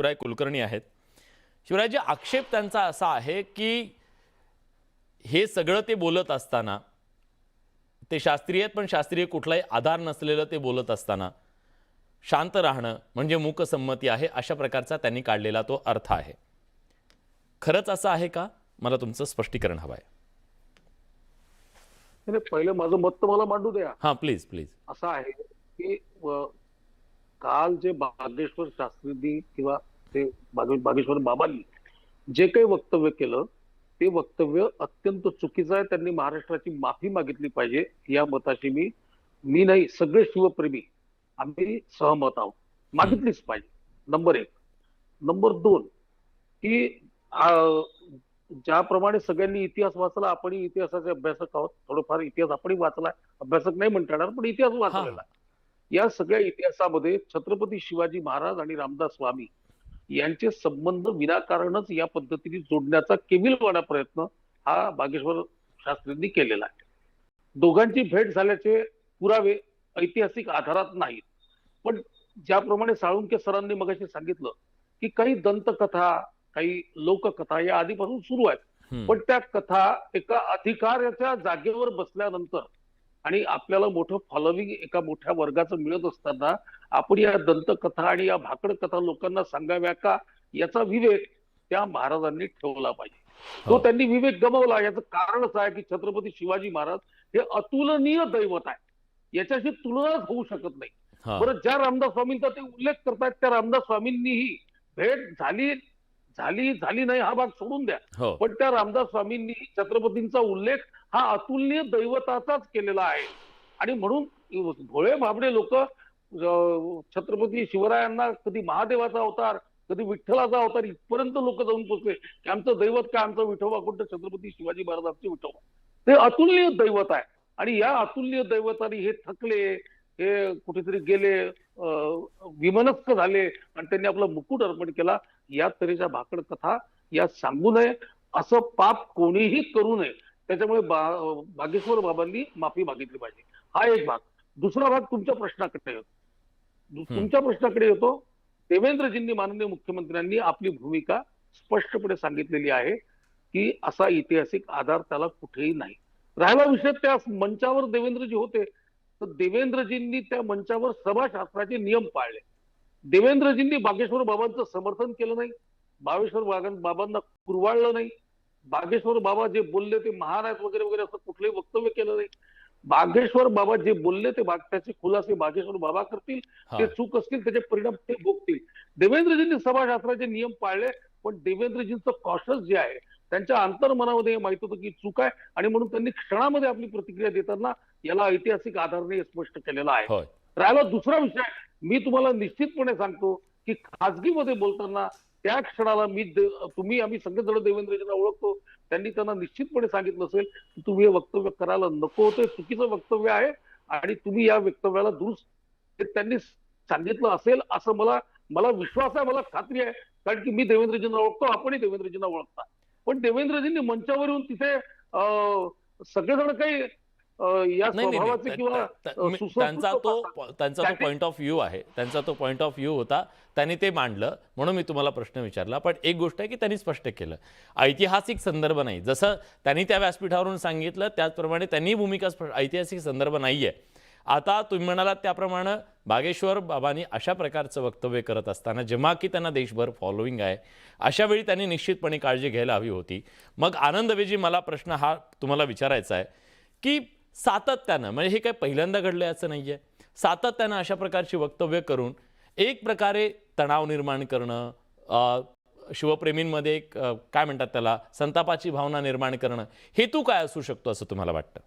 शिवराय कुलकर्णी आहेत. शिवरायजी, आक्षेप त्यांचा असा आहे की हे सगळं ते बोलत असताना, ते शास्त्रीय आहेत पण शास्त्रीय कुठलाही आधार नसलेलं ते बोलत असताना शांत राहणं म्हणजे मूकसंमती आहे, अशा प्रकारचा त्यांनी काढलेला तो अर्थ आहे. खरंच असं आहे का? मला तुमचं स्पष्टीकरण हवं आहे. पहिलं माझं मत तर मला मांडू द्या. हां, प्लीज प्लीज. असं आहे की काल जे बागेश्वर शास्त्रींनी किंवा ते बागेश्वर बाबांनी जे काही वक्तव्य केलं ते वक्तव्य अत्यंत चुकीचं आहे. त्यांनी महाराष्ट्राची माफी मागितली पाहिजे, या मताशी मी नाही, सगळे शिवप्रेमी आम्ही सहमत आहोत. मागितलीच पाहिजे, नंबर 1. नंबर 2 की ज्याप्रमाणे सगळ्यांनी इतिहास वाचला, आपण इतिहासाचे अभ्यासक आहोत, थोडंफार इतिहास आपण वाचलाय, अभ्यासक नाही म्हणता येणार पण इतिहास वाचलेला. या सगळ्या इतिहासामध्ये छत्रपती शिवाजी महाराज आणि रामदास स्वामी यांचे संबंध विनाकारणच या पद्धतीने जोडण्याचा केविलवाणा प्रयत्न हा बागेश्वर शास्त्रींनी केलेला आहे. दोघांची भेट झाल्याचे पुरावे ऐतिहासिक आधारात नाहीत, पण ज्याप्रमाणे साळुंखे सरांनी मगाशी सांगितलं की काही दंतकथा, काही लोककथा या आधीपासून सुरू आहेत, पण त्या कथा एका अधिकाऱ्याच्या जागेवर बसल्यानंतर आणि आपल्याला मोठं फॉलोविंग एका मोठ्या वर्गाचं मिळत असताना आपण या दंतकथा आणि या भाकड कथा लोकांना सांगाव्या का, याचा विवेक त्या महाराजांनी ठेवला पाहिजे. तो त्यांनी विवेक गमावला. याचं कारणच आहे की छत्रपती शिवाजी महाराज हे अतुलनीय दैवत आहे, याच्याशी तुलनाच होऊ शकत नाही. बरं, ज्या रामदास स्वामींचा ते उल्लेख करतायत त्या रामदास स्वामींनीही भेट झाली नाही हा भाग सोडून द्या, पण त्या रामदास स्वामींनी छत्रपतींचा उल्लेख हा अतुलनीय दैवताचाच केलेला आहे. आणि म्हणून भोळे भाबडे लोक छत्रपती शिवरायांना कधी महादेवाचा अवतार, कधी विठ्ठलाचा अवतार इथपर्यंत लोक जाऊन पोहोचले की आमचं दैवत काय, आमचं विठोबा कोणतं, छत्रपती शिवाजी महाराजांचे विठोबा. ते अतुलनीय दैवत आहे आणि या अतुलनीय दैवतानी हे थकले, हे कुठेतरी गेले, विमनस्क झाले आणि त्यांनी आपला मुकुट अर्पण केला. या तऱ्हेच्या भाकड कथा या सांगू नये, असं पाप कोणीही करू नये. त्याच्यामुळे बागेश्वर बाबांनी माफी मागितली पाहिजे. हा एक भाग. दुसरा भाग तुमच्या प्रश्नाकडे येतो. देवेंद्रजींनी, माननीय मुख्यमंत्र्यांनी आपली भूमिका स्पष्टपणे सांगितलेली आहे की असा ऐतिहासिक आधार त्याला कुठेही नाही. राहिला विषय त्या मंचावर देवेंद्रजी होते, तर देवेंद्रजींनी त्या मंचावर सभाशास्त्राचे नियम पाळले. देवेंद्रजींनी बागेश्वर बाबांचं समर्थन केलं नाही, बागेश्वर बाबांना कुरवाळलं नाही, बागेश्वर बाबा जे बोलले ते महान आहेत वगैरे वगैरे असं कुठलंही वक्तव्य केलं नाही. बागेश्वर बाबा जे बोलले ते त्याचे खुलासे बागेश्वर बाबा करतील, ते चूक असतील त्याचे परिणाम ते भोगतील. देवेंद्रजींनी सभाशास्त्राचे नियम पाळले, पण देवेंद्रजींचं कॉशस जे आहे त्यांच्या अंतर्मनामध्ये माहित होतं की चूक आहे आणि म्हणून त्यांनी क्षणामध्ये आपली प्रतिक्रिया देताना याला ऐतिहासिक आधाराने स्पष्ट केलेला आहे. राहिला दुसरा विषय, मी तुम्हाला निश्चितपणे सांगतो की खाजगीमध्ये बोलताना त्या क्षणाला आम्ही सगळेजण देवेंद्रजींना ओळखतो, त्यांनी त्यांना निश्चितपणे सांगितलं असेल की तुम्ही हे वक्तव्य करायला नको होते, चुकीचं वक्तव्य आहे आणि तुम्ही या वक्तव्याला दुरुस्त, त्यांनी सांगितलं असेल असं मला विश्वास आहे, मला खात्री आहे, कारण की मी देवेंद्रजींना ओळखतो, आपणही देवेंद्रजींना ओळखता. पण देवेंद्रजींनी मंचावर येऊन तिथे सगळेजण काही या स्वभावाचे किंवा त्यांचा तो पॉइंट ऑफ व्ह्यू आहे, त्यांचा तो पॉइंट ऑफ व्ह्यू होता, त्यांनी ते मांडलं म्हणून मी तुम्हाला प्रश्न विचारला. पण एक गोष्ट आहे की त्यांनी स्पष्ट केलं, ऐतिहासिक संदर्भ नाही. जसं त्यांनी त्या व्यासपीठावरून सांगितलं त्याचप्रमाणे त्यांनी भूमिका ऐतिहासिक संदर्भ नाहीये. आता तुम्ही म्हणालात त्याप्रमाणे बागेश्वर बाबांनी अशा प्रकारचं वक्तव्य करत असताना, जेव्हा की त्यांना देशभर फॉलोईंग आहे, अशा वेळी त्यांनी निश्चितपणे काळजी घ्यायला हवी होती. मग आनंद वेजी, मला प्रश्न हा तुम्हाला विचारायचा आहे की सातत्यानं, म्हणजे हे काय पहिल्यांदा घडलंय असं नाहीये, सातत्यानं अशा प्रकारची वक्तव्य करून एक प्रकारे तणाव निर्माण करणं, शिवप्रेमींमध्ये एक काय म्हणतात त्याला, संतापाची भावना निर्माण करणं, हेतू काय असू शकतो असं तुम्हाला वाटतं?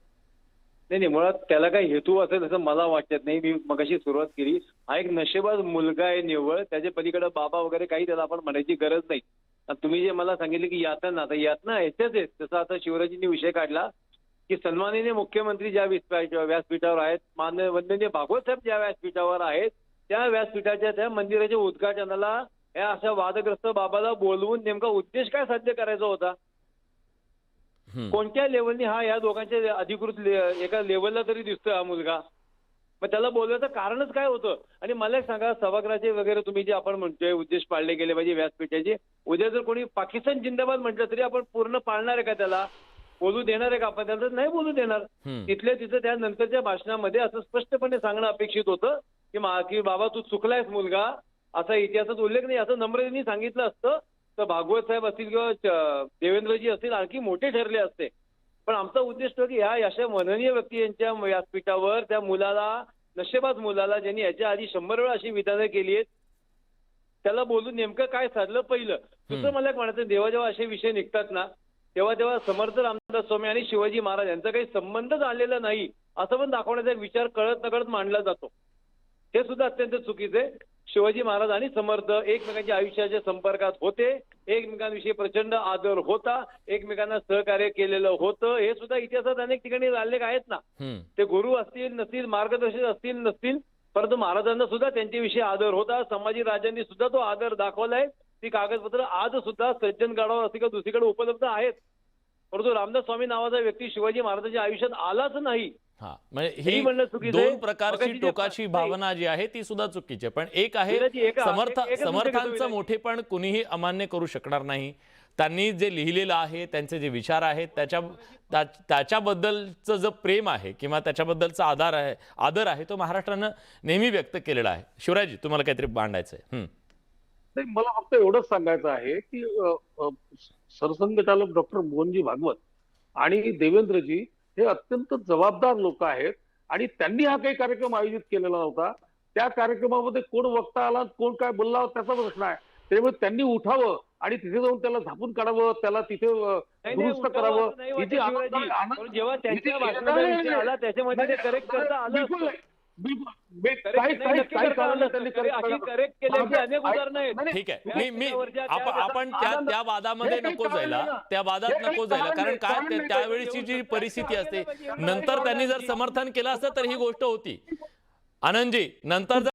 नाही, मुळात त्याला काही हेतू असेल असं मला वाटत नाही. मी मगाशी सुरुवात केली, हा एक नशेबाज मुलगा आहे निव्वळ, त्याच्या पलीकडे बाबा वगैरे काही त्याला आपण म्हणायची गरज नाही. तुम्ही जे मला सांगितले की यातना, आता यातना याच्याच आहेत. जसं आता शिवराजींनी विषय काढला की सन्माननीय मुख्यमंत्री ज्या व्यासपीठावर आहेत, वंदनीय भागवत साहेब ज्या व्यासपीठावर आहेत, त्या व्यासपीठाच्या त्या मंदिराच्या उद्घाटनाला या अशा वादग्रस्त बाबाला बोलवून नेमका उद्देश काय साध्य करायचा होता? कोणत्या लेवलनी हा या दोघांच्या अधिकृत एका लेवलला तरी दिसतोय हा मुलगा? मग त्याला बोलवायचं कारणच काय होतं? आणि मला एक सांगा, सभागृहाचे वगैरे तुम्ही जे आपण म्हणतोय उद्देश पाळले गेले पाहिजे व्यासपीठाचे, उद्या जर कोणी पाकिस्तान जिंदाबाद म्हटलं तरी आपण पूर्ण पाळणार आहे का त्याला? बोलू देणार आहे का आपण त्याला? नाही बोलू देणार. तिथल्या तिथं त्यानंतरच्या भाषणामध्ये असं स्पष्टपणे सांगणं अपेक्षित होतं की बाबा तू चुकलायस मुलगा, असा इतिहासात उल्लेख नाही, असं नम्रतेने सांगितलं असतं तर भागवत साहेब असतील किंवा देवेंद्रजी असतील आणखी मोठे ठरले असते. पण आमचा उद्देश तो की ह्या अशा माननीय व्यक्ती यांच्या व्यासपीठावर त्या मुलाला, नशेबाज मुलाला, ज्यांनी याच्या आधी 100 वेळा अशी विधानं केली आहेत, त्याला बोलून नेमकं काय साधलं पहिलं. दुसरं मला एक म्हणायचं, जेव्हा असे विषय निघतात ना तेव्हा समर्थ रामदास स्वामी आणि शिवाजी महाराज यांचा काही संबंधच आलेला नाही असं पण दाखवण्याचा एक विचार कळत नकळत मांडला जातो. हे सुद्धा अत्यंत चुकीचं आहे. शिवाजी महाराज आणि समर्थ एकमेकांच्या आयुष्याच्या संपर्कात होते, एकमेकांविषयी प्रचंड आदर होता, एकमेकांना सहकार्य केलेलं होतं. हे सुद्धा इतिहासात अनेक ठिकाणी उल्लेख आहेत ना. ते गुरु असतील नसतील, मार्गदर्शक असतील नसतील, परंतु महाराजांना सुद्धा त्यांच्याविषयी आदर होता. संभाजी राजांनी सुद्धा तो आदर दाखवलाय. ती कागदपत्र आज सुद्धा सज्जनगडावर असतील का दुसरीकडे उपलब्ध आहेत. परंतु रामदास स्वामी नावाचा व्यक्ती शिवाजी महाराजांच्या आयुष्यात आलाच नाही. हा, म्हणजे हे ही म्हणणं चुकीचं आहे. दोन प्रकारची मगाशी जे टोकाची भावना जी आहे ती सुद्धा चुकीची आहे. पण एक आहे विराजी, एकच मुद्दे घेतो समर्थांचं विराजी. मोठेपण कुणीही अमान्य करू शकणार नाही. त्यांनी जे लिहिलेलं आहे, त्यांचे जे विचार आहेत, त्याच्याबद्दलचं जे प्रेम आहे किंवा त्याच्याबद्दलचा आदर आहे तो महाराष्ट्रानं नेहमी व्यक्त केलेला आहे. शिवराजी, तुम्हाला काहीतरी मांडायचं आहे. नाही, मला फक्त एवढंच सांगायचं आहे की सरसंघचालक डॉक्टर मोहनजी भागवत आणि देवेंद्रजी हे अत्यंत जबाबदार लोक आहेत आणि त्यांनी हा काही कार्यक्रम आयोजित केलेला नव्हता. त्या कार्यक्रमामध्ये कोण वक्ता आला, कोण काय बोलला त्याचा प्रश्न आहे. त्यामुळे त्यांनी उठावं आणि तिथे जाऊन त्याला झापून काढावं, त्याला तिथे दुरुस्त करावं. ही जी जेव्हा त्यांच्या भाषणाचा विषय आला त्याच्यामध्ये ते करेक्ट करता आलं. बिलकुल नाही. काही करेक्ट केल्याची अनेक उदाहरणं आहेत. ठीक आहे, आपण त्या वादामध्ये नको जायला, त्या वादात नको जायला. कारण काय त्यावेळीची जी परिस्थिती असते, नंतर त्यांनी जर समर्थन केलं असतं तर ही गोष्ट होती. आनंदजी, नंतर